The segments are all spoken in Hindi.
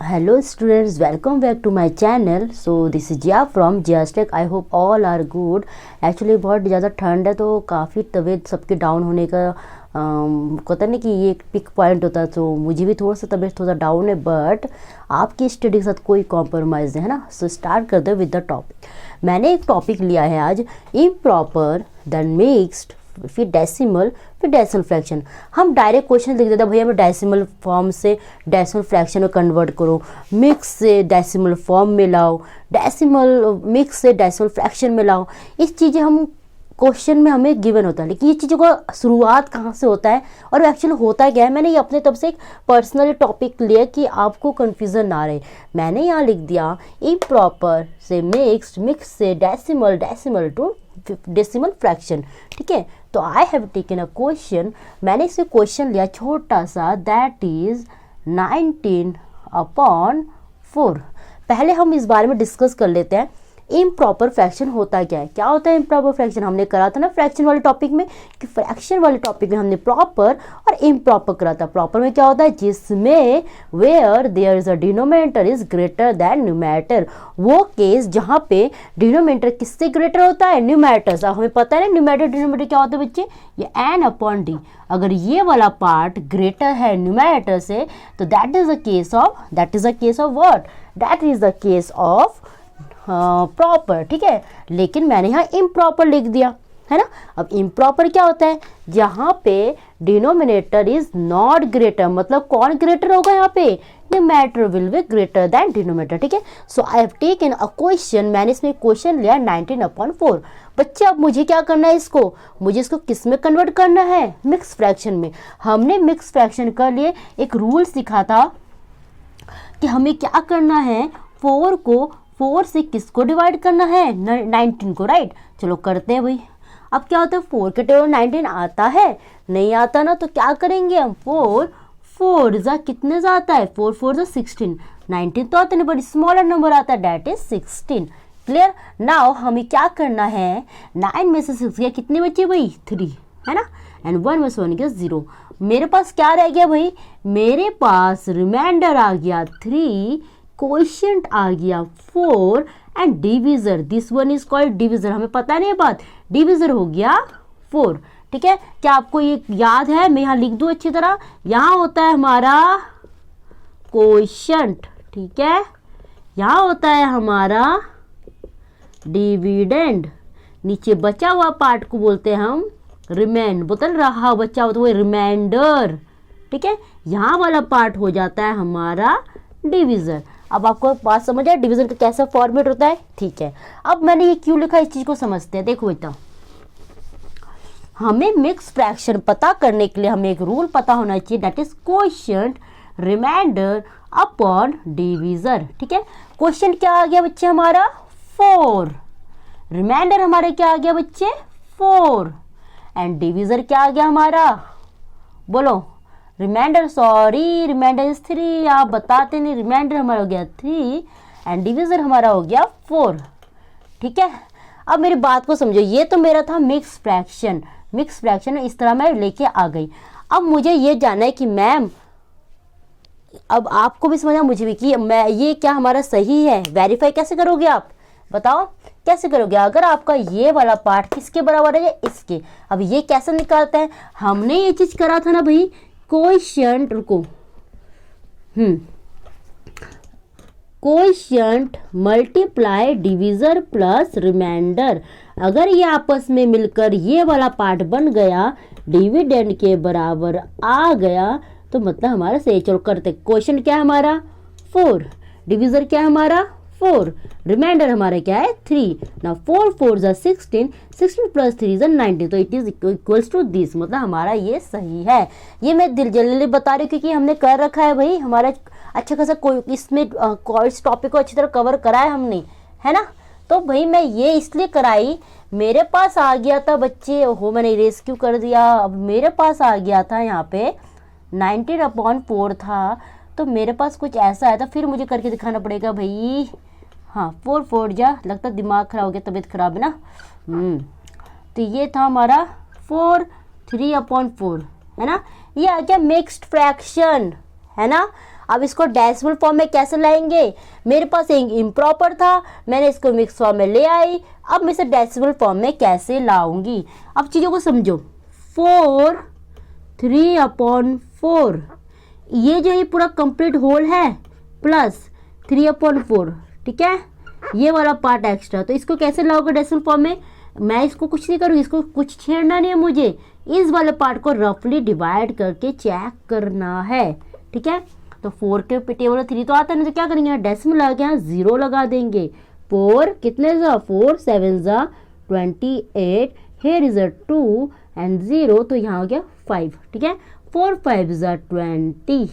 Hello students, welcome back to my channel. So this is Jia from Jia's Tech. I hope all are good. Actually बहुत ज़्यादा ठंड है तो काफ़ी तबीयत सबके डाउन होने का पता नहीं कि ये एक पिक पॉइंट होता है, तो मुझे भी थोड़ा सा तबीयत थोड़ा डाउन है, बट आपकी स्टडी के साथ कोई कॉम्प्रोमाइज़ है ना. सो स्टार्ट करते हैं विद द टॉपिक. मैंने एक टॉपिक लिया है आज, इम्प्रॉपर देन मिक्स्ड, फिर डेसिमल, फिर डेसिमल फ्रैक्शन. हम डायरेक्ट क्वेश्चन लिख देते हैं, भैया मैं डेसिमल फॉर्म से डेसिमल फ्रैक्शन में कन्वर्ट करो, मिक्स से डेसिमल फॉर्म में लाओ, डेसिमल मिक्स से डेसिमल फ्रैक्शन में लाओ. इस चीज़ें हम क्वेश्चन में हमें गिवन होता है, लेकिन ये चीज़ों का शुरुआत कहाँ से होता है और एक्चुअली होता क्या है. मैंने ये अपने तरफ से एक पर्सनल टॉपिक लिया कि आपको कन्फ्यूज़न ना रहे. मैंने यहाँ लिख दिया इम्प्रॉपर से मिक्स्ड, मिक्स से decimal, decimal to decimal fraction. ठीक है, तो I have taken a question. मैंने इसे क्वेश्चन लिया छोटा सा, दैट इज 19/4. पहले हम इस बारे में डिस्कस कर लेते हैं इम्प्रॉपर फ्रैक्शन होता क्या है. क्या होता है इम्प्रॉपर फ्रैक्शन? हमने करा था ना फ्रैक्शन वाले टॉपिक में, कि फ्रैक्शन वाले टॉपिक में हमने प्रॉपर और इम्प्रॉपर करा था. प्रॉपर में क्या होता है? जिसमें where there is a denominator is greater than numerator. वो केस जहाँ पे डिनोमिनेटर किससे ग्रेटर होता है? न्यूमरेटर से. हमें पता है ना न्यूमरेटर डिनोमिनेटर क्या होता है बच्चे, ये n/d. अगर ये वाला पार्ट ग्रेटर है न्यूमरेटर से तो that is a case of what? That is the case of proper. ठीक है, लेकिन मैंने यहाँ इम्प्रॉपर लिख दिया है ना. अब इम्प्रॉपर क्या होता है? जहाँ पे डिनोमिनेटर इज नॉट ग्रेटर, मतलब कौन ग्रेटर होगा यहाँ पे? Numerator will be greater than denominator. ठीक है, so I have taken a question. मैंने इसमें क्वेश्चन लिया 19/4. बच्चे अब मुझे क्या करना है? मुझे इसको किस में कन्वर्ट करना है? मिक्स फ्रैक्शन में. हमने मिक्स फ्रैक्शन के लिए एक रूल सीखा था कि हमें क्या करना है, 4 से किसको डिवाइड करना है? 19 को. राइट, चलो करते हैं भाई. अब क्या होता है, 4 के टेबल 19 आता है? नहीं आता ना, तो क्या करेंगे हम? 4 जा कितने जा आता है? 4 जा 16. 19 तो आता नहीं, बट स्मॉलर नंबर आता है, डेट इज 16. क्लियर. नाउ हमें क्या करना है, 9 में से 6 गया, कितने बचे भाई? 3 है ना, एंड 1 में से 1 गया 0. मेरे पास क्या रह गया भाई? मेरे पास रिमाइंडर आ गया 3, कोएफिशिएंट आ गया 4 and divisor. This one is called divisor. हमें पता नहीं है बात, डिविजर हो गया 4. ठीक है, क्या आपको ये याद है? मैं यहाँ लिख दूं अच्छी तरह. यहाँ होता है हमारा कोएफिशिएंट, ठीक है, यहाँ होता है हमारा डिविडेंड, नीचे बचा हुआ पार्ट को बोलते हैं हम रिमेंड, बदल रहा बचा हुआ तो वो रिमाइंडर. ठीक है, यहाँ वाला पार्ट हो जाता है हमारा डिविजर. अब आपको बात समझ आए डिवीजन का कैसा फॉर्मेट होता है? ठीक है, अब मैंने ये क्यों लिखा, इस चीज को समझते हैं. देखो बेटा, हमें मिक्स फ्रैक्शन पता करने के लिए हमें एक रूल पता होना चाहिए, that is coefficient remainder upon divisor. ठीक है, क्वेश्चन क्या आ गया बच्चे हमारा? 4. रिमाइंडर हमारा क्या आ गया बच्चे? 4. एंड डिवीजर क्या आ गया हमारा? बोलो. Remainder, sorry, remainder is 3. आप बताते नहीं. रिमाइंडर हमारा हो गया 3 एंड डिवीजर हमारा हो गया 4. ठीक है, अब मेरी बात को समझो. ये तो मेरा था मिक्स फ्रैक्शन. मिक्स फ्रैक्शन इस तरह मैं लेके आ गई. अब मुझे ये जानना है कि मैम, अब आपको भी समझना, मुझे भी, कि मैं ये क्या हमारा सही है? वेरीफाई कैसे करोगे आप? बताओ कैसे करोगे? अगर आपका ये वाला पार्ट किसके बराबर है? इसके. अब ये कैसे निकालते हैं? हमने ये चीज करा था ना भाई, कोएफिशिएंट, रुको, coefficient multiply divisor plus remainder. अगर ये आपस में मिलकर ये वाला पार्ट बन गया, डिविडेंड के बराबर आ गया, तो मतलब हमारा सही. चलो करते. क्वेश्चन क्या है हमारा? 4. डिवीजर क्या है हमारा? 4. रिमाइंडर हमारा क्या है? 3. ना 4 जा 16, 16 प्लस 3 इज 19, तो it is equals to this. मतलब हमारा ये सही है. ये मैं दिल जल्दी बता रही हूँ क्योंकि हमने कर रखा है भाई, हमारा अच्छा खासा इसमें इस टॉपिक को अच्छी तरह कवर करा है हमने, है ना. तो भाई मैं ये इसलिए कराई, मेरे पास आ गया था बच्चे, हो मैंने रेस्क्यू कर दिया. अब मेरे पास आ गया था यहाँ पे 19/4 था, तो मेरे पास कुछ ऐसा आया था. फिर मुझे करके दिखाना पड़ेगा भाई. हाँ, 4 जा, लगता दिमाग खराब हो गया, तबीयत खराब है ना. तो ये था हमारा 4, 3/4 है ना. ये आ गया मिक्स्ड फ्रैक्शन, है ना. अब इसको डेसिमल फॉर्म में कैसे लाएंगे, मेरे पास एक इम्प्रॉपर था, मैंने इसको मिक्स फॉर्म में ले आई, अब मैं इसे डेसिमल फॉर्म में कैसे लाऊंगी। अब चीज़ों को समझो, 4 3/4, ये जो ये पूरा कंप्लीट होल है प्लस 3/4, ठीक है, ये वाला पार्ट एक्स्ट्रा, तो इसको कैसे लाओगे डेसिमल फॉर्म में। मैं इसको कुछ नहीं करूँगी, इसको कुछ छेड़ना नहीं है मुझे, इस वाले पार्ट को रफली डिवाइड करके चेक करना है, ठीक है। तो 4 के टेबल 3 तो आता है ना, तो क्या करेंगे, डेसिमल लगा के यहाँ 0 लगा देंगे। 4 कितने जा, 4 7 जा 28, हेयर इज अ 2 एंड 0, तो यहाँ हो गया 5, ठीक है। 4 5 जा 20,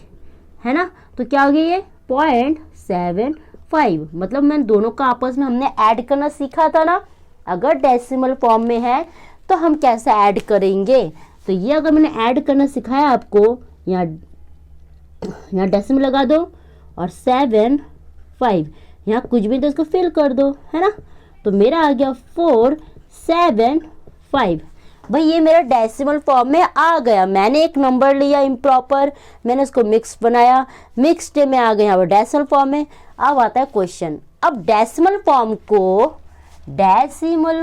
है ना, तो क्या हो गया ये 0.75, मतलब मैं दोनों का आपस में हमने ऐड करना सीखा था ना। अगर डेसिमल फॉर्म में है तो हम कैसे ऐड करेंगे, तो ये अगर मैंने ऐड करना सिखाया आपको, यहाँ डेसिमल लगा दो और 7 5, यहाँ कुछ भी तो इसको फिल कर दो, है ना, तो मेरा आ गया 4 7 5। भाई ये मेरा डेसिमल फॉर्म में आ गया, मैंने एक नंबर लिया इम्प्रॉपर, मैंने उसको मिक्स बनाया, मिक्सड में आ गया यहाँ पर डेसिमल फॉर्म में। अब आता है क्वेश्चन, अब डेसिमल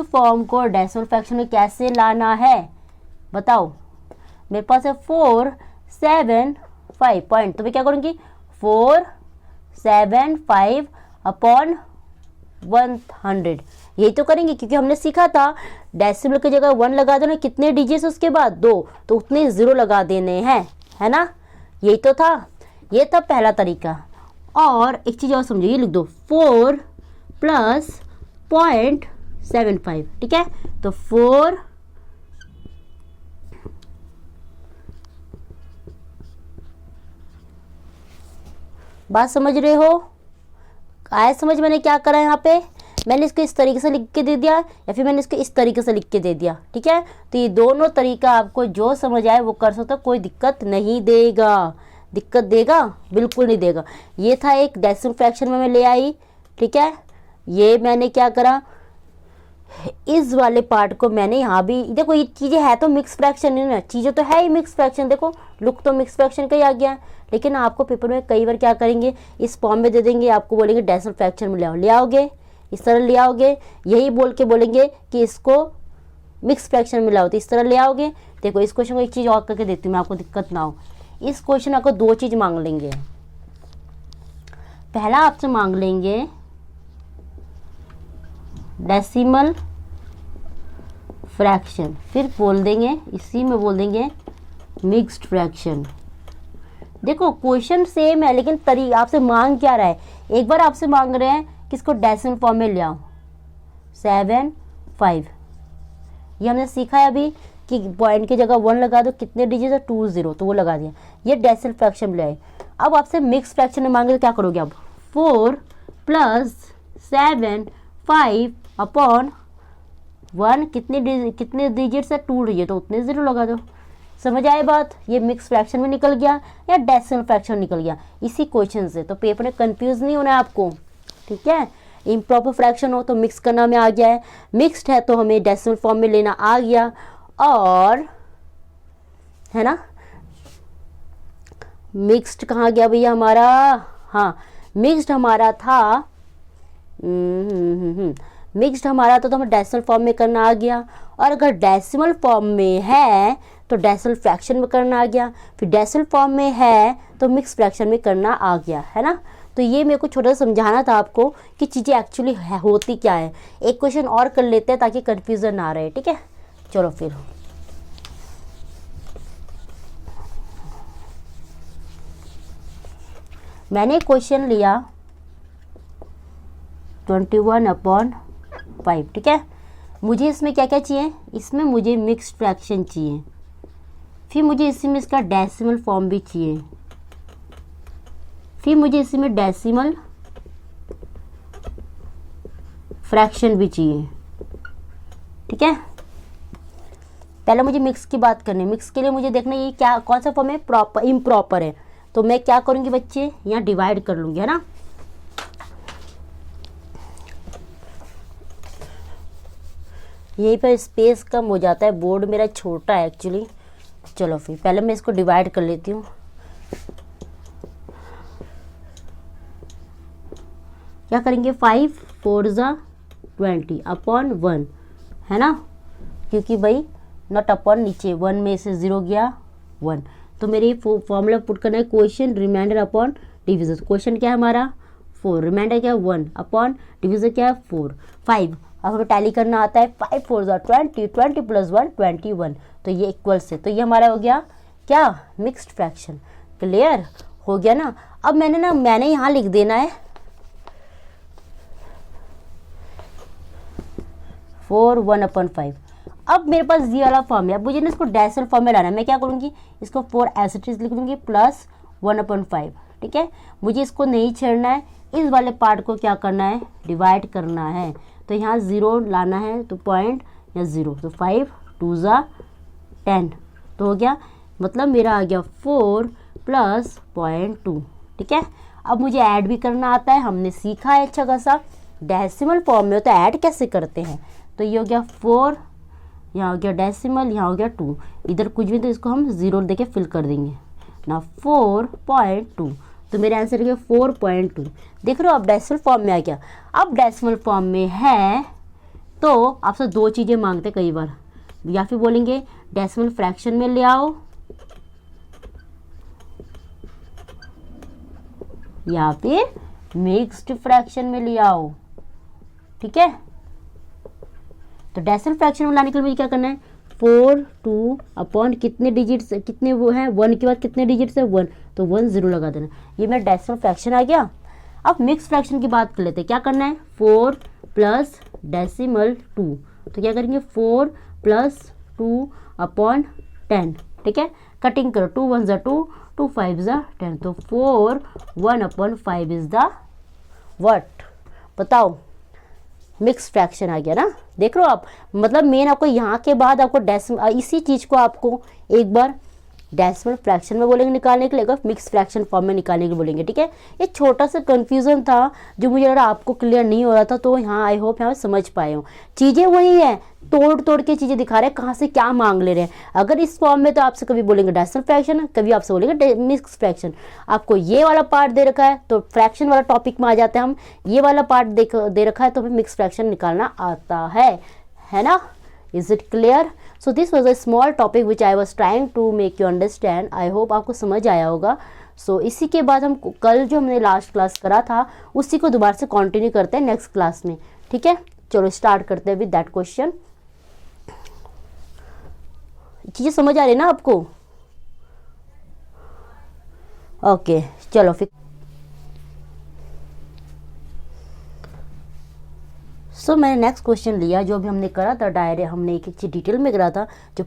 फॉर्म को डेसिमल फ्रैक्शन में कैसे लाना है बताओ। मेरे पास है 4 7 5 पॉइंट, तो मैं क्या करूँगी 4 7 5/100, यही तो करेंगे, क्योंकि हमने सीखा था डेसिमल की जगह 1 लगा दो ना, कितने डिजिट्स उसके बाद 2, तो उतने 0 लगा देने हैं, है ना, यही तो था, ये था पहला तरीका। और एक चीज़ और समझो, ये लिख दो 4 + 0.75, ठीक है, तो 4 बात समझ रहे हो, आया समझ। मैंने क्या करा यहाँ पे, मैंने इसको इस तरीके से लिख के दे दिया या फिर मैंने इसको इस तरीके से लिख के दे दिया, ठीक है। तो ये दोनों तरीका आपको जो समझ आए वो कर सकते हो, कोई दिक्कत नहीं देगा। दिक्कत देगा, बिल्कुल नहीं देगा। ये था एक डेसिमल फ्रैक्शन में मैं ले आई, ठीक है। ये मैंने क्या करा, इस वाले पार्ट को मैंने यहाँ भी, देखो ये चीज़ें है तो मिक्स फ्रैक्शन नहीं ना, चीज़ें तो है ही मिक्स फ्रैक्शन, देखो लुक तो मिक्स फ्रैक्शन का ही आ गया, लेकिन आपको पेपर में कई बार क्या करेंगे, इस फॉर्म में दे देंगे, आपको बोलेंगे डेसिमल फ्रैक्शन में ले आओगे, इस तरह ले आओगे, यही बोल के बोलेंगे कि इसको मिक्स फ्रैक्शन में लाओ, तो इस तरह ले आओगे। देखो इस क्वेश्चन को एक चीज़ और करके देती हूँ मैं, आपको दिक्कत ना हो। इस क्वेश्चन आपको 2 चीज़ मांग लेंगे, पहला आपसे मांग लेंगे डेसिमल फ्रैक्शन, फिर बोल देंगे इसी में बोल देंगे मिक्स्ड फ्रैक्शन। देखो क्वेश्चन सेम है, लेकिन तरीका आपसे मांग क्या रहा है, एक बार आपसे मांग रहे हैं कि इसको डेसिमल फॉर्म में ले आओ 7 5, ये हमने सीखा है अभी कि पॉइंट की जगह 1 लगा दो, कितने डिजिट है 2 0, तो वो लगा दिया, ये डेसिमल फ्रैक्शन में ले आए। अब आपसे मिक्स फ्रैक्शन में मांगे तो क्या करोगे आप, 4 + 7 5/1, कितने डिजिट है 2 डिजिट, तो उतने 0 लगा दो। समझ आए बात, ये मिक्स फ्रैक्शन में निकल गया या डेसिमल फ्रैक्शन निकल गया इसी क्वेश्चन से, तो पेपर में कंफ्यूज नहीं होना है आपको, ठीक है। इम्प्रॉपर फ्रैक्शन हो तो मिक्स करना में आ गया है, मिक्स्ड है तो हमें डेसिमल फॉर्म में लेना आ गया, और है ना, मिक्स्ड कहाँ गया भैया हमारा, हाँ मिक्स्ड हमारा था, मिक्स्ड हमारा तो हमें डेसिमल फॉर्म में करना आ गया, और अगर डेसिमल फॉर्म में है तो डेसिमल फ्रैक्शन में करना आ गया, फिर डेसिमल फॉर्म में है तो मिक्स फ्रैक्शन में करना आ गया, है ना। तो ये मेरे को छोटा सा समझाना था आपको कि चीज़ें एक्चुअली होती क्या है। एक क्वेश्चन और कर लेते हैं ताकि कन्फ्यूज़न ना रहे, ठीक है। चलो फिर मैंने क्वेश्चन लिया 21/5, ठीक है। मुझे इसमें क्या क्या चाहिए, इसमें मुझे मिक्स्ड फ्रैक्शन चाहिए, फिर मुझे इसमें इसका डेसिमल फॉर्म भी चाहिए, फिर मुझे इसमें डेसिमल फ्रैक्शन भी चाहिए, ठीक है। पहले मुझे मिक्स की बात करनी है, मिक्स के लिए मुझे देखना ये क्या कौन सा फॉर्म है, प्रॉपर इम्प्रॉपर है, तो मैं क्या करूँगी बच्चे, यहाँ डिवाइड कर लूँगी, है ना। यहीं पर स्पेस कम हो जाता है, बोर्ड मेरा छोटा है एक्चुअली। चलो फिर पहले मैं इसको डिवाइड कर लेती हूँ, क्या करेंगे 5 4 ज़ा 20 अपॉन 1, है ना, क्योंकि भाई नॉट अपॉन नीचे 1 में से 0 गया 1, तो मेरे फॉर्मूला पुट करना है question remainder upon division. Question क्या है हमारा 4, रिमाइंडर क्या है 1 अपॉन डिविजन क्या है 4 5। अब हमें टैली करना आता है 5 4 ज़ा 20 20 प्लस 1 21, तो ये इक्वल से, तो ये हमारा हो गया क्या मिक्स्ड फ्रैक्शन। क्लियर हो गया ना। अब मैंने यहाँ लिख देना है 4 1 अपॉन 5। अब मेरे पास ये वाला फॉर्म है, अब मुझे ना इसको डेसिमल फॉर्म में लाना है। मैं क्या करूँगी, इसको 4 एज इट इज लिख दूँगी प्लस 1 अपॉन 5, ठीक है। मुझे इसको नहीं छेड़ना है, इस वाले पार्ट को क्या करना है डिवाइड करना है, तो यहाँ 0 लाना है, तो पॉइंट या 0, तो 5 2 ज़ा 10, तो हो गया, मतलब मेरा आ गया 4 प्लस 0.2, ठीक है। अब मुझे ऐड भी करना आता है, हमने सीखा है अच्छा खासा, डेसिमल फॉर्म में तो ऐड कैसे करते हैं। तो ये हो गया 4, यहाँ हो गया डेसिमल, यहाँ हो गया 2, इधर कुछ भी तो इसको हम 0 देके फिल कर देंगे ना 4.2, तो मेरा आंसर हो गया 4.2। देख रहे हो अब डेसिमल फॉर्म में आ गया। अब डेसिमल फॉर्म में है तो आपसे दो चीज़ें मांगते कई बार, या फिर बोलेंगे डेसिमल फ्रैक्शन में ले आओ, या फिर मिक्स्ड फ्रैक्शन में ले आओ, ठीक है। तो डेसिमल फ्रैक्शन में लाने के लिए मुझे क्या करना है 4 2 अपॉन कितने डिजिट्स, कितने वो हैं 1 के बाद कितने डिजिट्स है 1, तो 1 0 लगा देना, ये मेरा डेसिमल फ्रैक्शन आ गया। अब मिक्स फ्रैक्शन की बात कर लेते हैं, क्या करना है 4 प्लस डेसिमल 2, तो क्या करेंगे 4 प्लस 2 अपॉन 10, ठीक है। कटिंग करो 2 1 ज़ा 2 2 5 ज़ा 10, तो 4 1 अपॉन 5 इज द व्हाट, बताओ मिक्स फ्रैक्शन आ गया ना। देख लो आप, मतलब मेन आपको यहाँ के बाद आपको डेसिमल, इसी चीज़ को आपको एक बार डेसिमल फ्रैक्शन में बोलेंगे निकालने के लिए, मिक्स फ्रैक्शन फॉर्म में निकालने के लिए बोलेंगे, ठीक है। ये छोटा सा कंफ्यूजन था जो मुझे लग रहा आपको क्लियर नहीं हो रहा था, तो यहाँ आई होप यहाँ समझ पाए हो। चीज़ें वही है, तोड़ तोड़ के चीज़ें दिखा रहे हैं कहाँ से क्या मांग ले रहे हैं। अगर इस फॉर्म में तो आपसे कभी बोलेंगे डेसिमल फ्रैक्शन, कभी आपसे बोलेंगे मिक्स फ्रैक्शन। आपको ये वाला पार्ट दे रखा है तो फ्रैक्शन वाला टॉपिक में आ जाते हैं हम, ये वाला पार्ट दे रखा है तो हमें मिक्स फ्रैक्शन निकालना आता है ना। Is it clear. So this was a small topic which I was trying to make you understand. I hope आपको समझ आया होगा। सो इसी के बाद हम कल जो हमने लास्ट क्लास करा था उसी को दोबारा से कंटिन्यू करते हैं नेक्स्ट क्लास में, ठीक है। चलो स्टार्ट करते हैं विद दैट क्वेश्चन। चीज़ें समझ आ रही है ना आपको? ओके चलो फिर। सो मैंने नेक्स्ट क्वेश्चन लिया जो भी हमने करा था, डायरेक्ट हमने एक एक चीज डिटेल में करा था, जो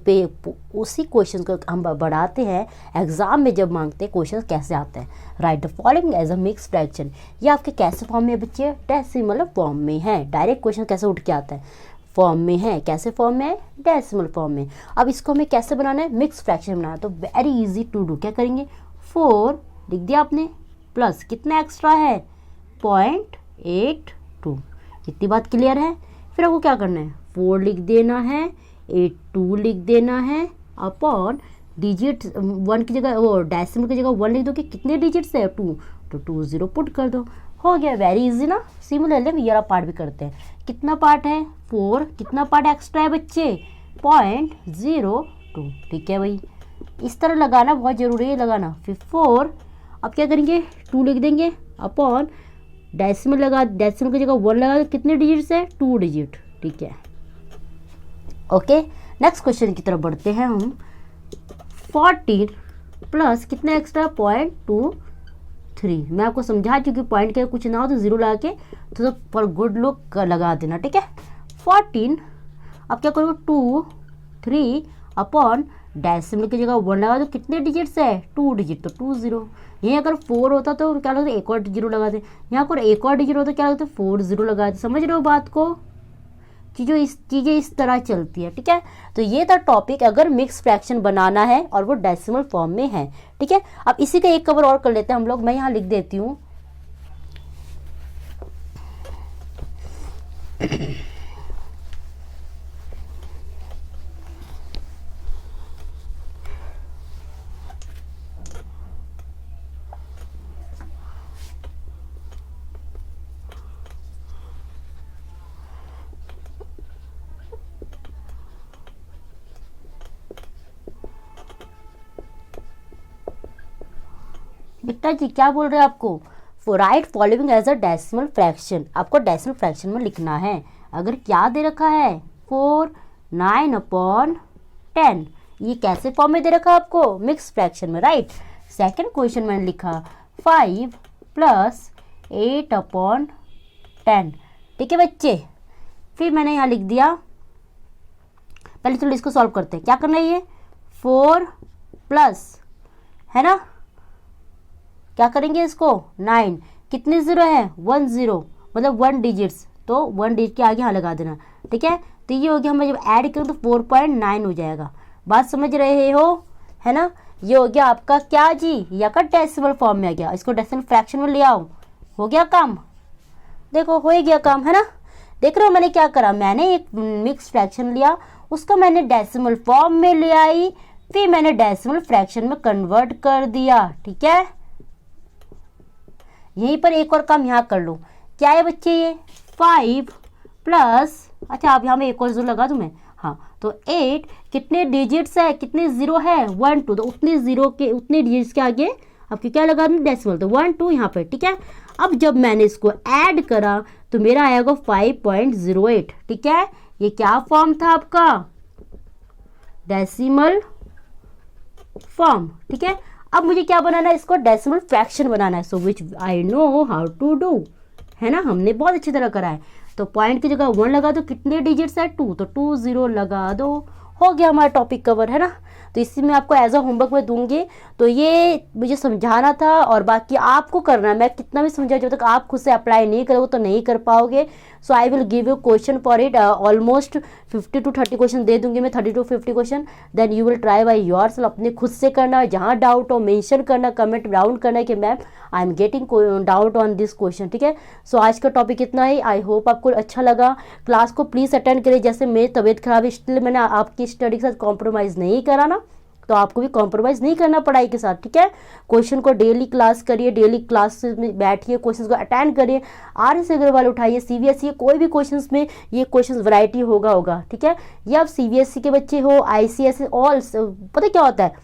उसी क्वेश्चन को हम बढ़ाते हैं एग्जाम में जब मांगते हैं क्वेश्चन कैसे आते हैं। Write the following as a mix fraction, ये आपके कैसे फॉर्म में है बच्चे, डेसिमल फॉर्म में है। डायरेक्ट क्वेश्चन कैसे उठ के आता है, फॉर्म में है, कैसे फॉर्म में है, डेसिमल फॉर्म में। अब इसको हमें कैसे बनाना है, मिक्स फ्रैक्शन बनाना है, तो वेरी इजी टू डू। क्या करेंगे 4 लिख दिया आपने, प्लस कितना एक्स्ट्रा है 0.82, इतनी बात क्लियर है। फिर आपको क्या करना है 4 लिख देना है, 82 लिख देना है, अपॉन डिजिट 1 की जगह वो डेसिमल की जगह 1 लिख दो कि कितने डिजिट्स है 2, तो 2 0 पुट कर दो, हो गया। वेरी इजी ना। सिमिलरली हम ये वाला पार्ट भी करते हैं। कितना पार्ट है 4, कितना पार्ट एक्स्ट्रा है बच्चे 0.02, ठीक है भाई। इस तरह लगाना बहुत ज़रूरी है लगाना। फिर 4, अब क्या करेंगे 2 लिख देंगे, अपॉन डेसिमल लगा, डेसिमल की जगह 1 लगा, कितने डिजिट्स है 2 डिजिट, ठीक है। ओके नेक्स्ट क्वेश्चन की तरफ बढ़ते हैं हम। 14 प्लस कितना एक्स्ट्रा 0.23, मैं आपको समझा चुकी, पॉइंट के कुछ ना हो तो 0 लगा के तो फॉर गुड लुक लगा देना, ठीक है। 14, अब क्या करोगे 2 3 अपॉन डेसिमल की जगह 1 लगा दो, कितने डिजिट्स है 2 डिजिट, तो 2 0। यहीं अगर 4 होता तो क्या लगता है एक और 0 लगा दे, यहाँ पर एक और डिजिट होता क्या लगता है 4 0 लगा दे। समझ रहे हो बात को? चीज़ें इस तरह चलती है, ठीक है। तो ये था टॉपिक, अगर मिक्स फ्रैक्शन बनाना है और वो डेसिमल फॉर्म में है, ठीक है। अब इसी का एक कवर और कर लेते हैं हम लोग। मैं यहाँ लिख देती हूँ बेटा जी क्या बोल रहे हैं आपको, write following as a decimal fraction, आपको डेसिमल फ्रैक्शन में लिखना है। अगर क्या दे रखा है 4 9/10, ये कैसे फॉर्म में दे रखा है आपको, मिक्स फ्रैक्शन में, राइट। सेकंड क्वेश्चन मैंने लिखा 5 + 8/10, ठीक है बच्चे। फिर मैंने यहाँ लिख दिया, पहले चलो इसको सॉल्व करते हैं। क्या करना है, ये 4 प्लस है ना, क्या करेंगे इसको 9, कितने जीरो है 1 0, मतलब 1 डिजिट्स, तो 1 डिजिट के आगे यहाँ लगा देना, ठीक है। तो ये हो गया, हम जब ऐड करें तो 4.9 हो जाएगा। बात समझ रहे हो, है ना। ये हो गया आपका क्या जी, या का डेसिमल फॉर्म में आ गया। इसको डेसिमल फ्रैक्शन में ले आओ, हो गया काम। देखो हो ही गया काम, है ना। देख रहे हो मैंने क्या करा, मैंने एक मिक्स फ्रैक्शन लिया, उसको मैंने डेसिमल फॉर्म में ले आई, फिर मैंने डेसिमल फ्रैक्शन में कन्वर्ट कर दिया, ठीक है। यहीं पर एक और काम यहाँ कर लो, क्या है बच्चे, ये 5 प्लस, अच्छा आप यहाँ में एक और जीरो लगा दूं मैं, हाँ, तो 8 कितने डिजिट्स है, कितने जीरो है 1 2, तो उतने जीरो के उतने डिजिट्स के आगे आपके क्या लगा दूं, डेसिमल, तो 1 2 यहाँ पे, ठीक है। अब जब मैंने इसको ऐड करा तो मेरा आएगा 5.08, ठीक है। ये क्या फॉर्म था आपका, डेसिमल फॉर्म, ठीक है। अब मुझे क्या बनाना है, इसको डेसिमल फ्रैक्शन बनाना है, so which I know how to do, है ना, हमने बहुत अच्छी तरह करा है। तो पॉइंट की जगह 1 लगा दो, कितने डिजिट्स है 2, तो 2 0 लगा दो, हो गया हमारा टॉपिक कवर, है ना। तो इसी में आपको एज अ होमवर्क में दूंगी, तो ये मुझे समझाना था और बाकी आपको करना है। मैं कितना भी समझा, जब तक आप खुद से अप्लाई नहीं करोगे तो नहीं कर पाओगे। So I will give you question for it, almost 50 to 30 question दे दूंगी मैं, 30 to 50 question. Then you will try by yourself, अपने खुद से करना। जहाँ डाउट हो मेंशन करना, कमेंट डाउन करना कि ma'am I am getting doubt on this question, ठीक है। सो आज का टॉपिक इतना ही, आई होप आपको अच्छा लगा। क्लास को प्लीज़ अटेंड करें, जैसे मेरी तबीयत खराब है स्टिल मैंने आपकी स्टडी के साथ कॉम्प्रोमाइज़ नहीं करा ना, तो आपको भी कॉम्प्रोमाइज़ नहीं करना पढ़ाई के साथ, ठीक है। क्वेश्चन को डेली क्लास करिए, डेली क्लास में बैठिए, क्वेश्चन को अटेंड करिए, RS अग्रवाल उठाइए, CBSE कोई भी क्वेश्चंस में ये क्वेश्चंस वैरायटी होगा, ठीक है। ये आप CBSE के बच्चे हो, ICSE, ऑल, पता क्या होता है,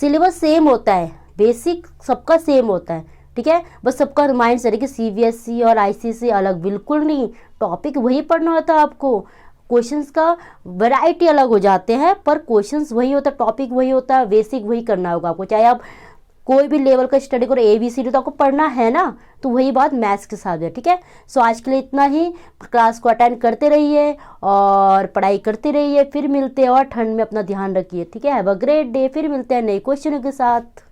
सिलेबस सेम होता है, बेसिक सबका सेम होता है, ठीक है। बस सबका माइंड सेट है कि CBSE और ICSE अलग, बिल्कुल नहीं, टॉपिक वही पढ़ना होता है आपको। क्वेश्चंस का वैरायटी अलग हो जाते हैं, पर क्वेश्चंस वही होता है, टॉपिक वही होता है, बेसिक वही करना होगा आपको। चाहे आप कोई भी लेवल का स्टडी करो, ABCD तो आपको पढ़ना है ना, तो वही बात मैथ्स के साथ है, ठीक है। सो आज के लिए इतना ही, क्लास को अटेंड करते रहिए और पढ़ाई करते रहिए। फिर मिलते हैं, और ठंड में अपना ध्यान रखिए, ठीक है। हैव अ ग्रेट डे, फिर मिलते हैं नए क्वेश्चनों के साथ।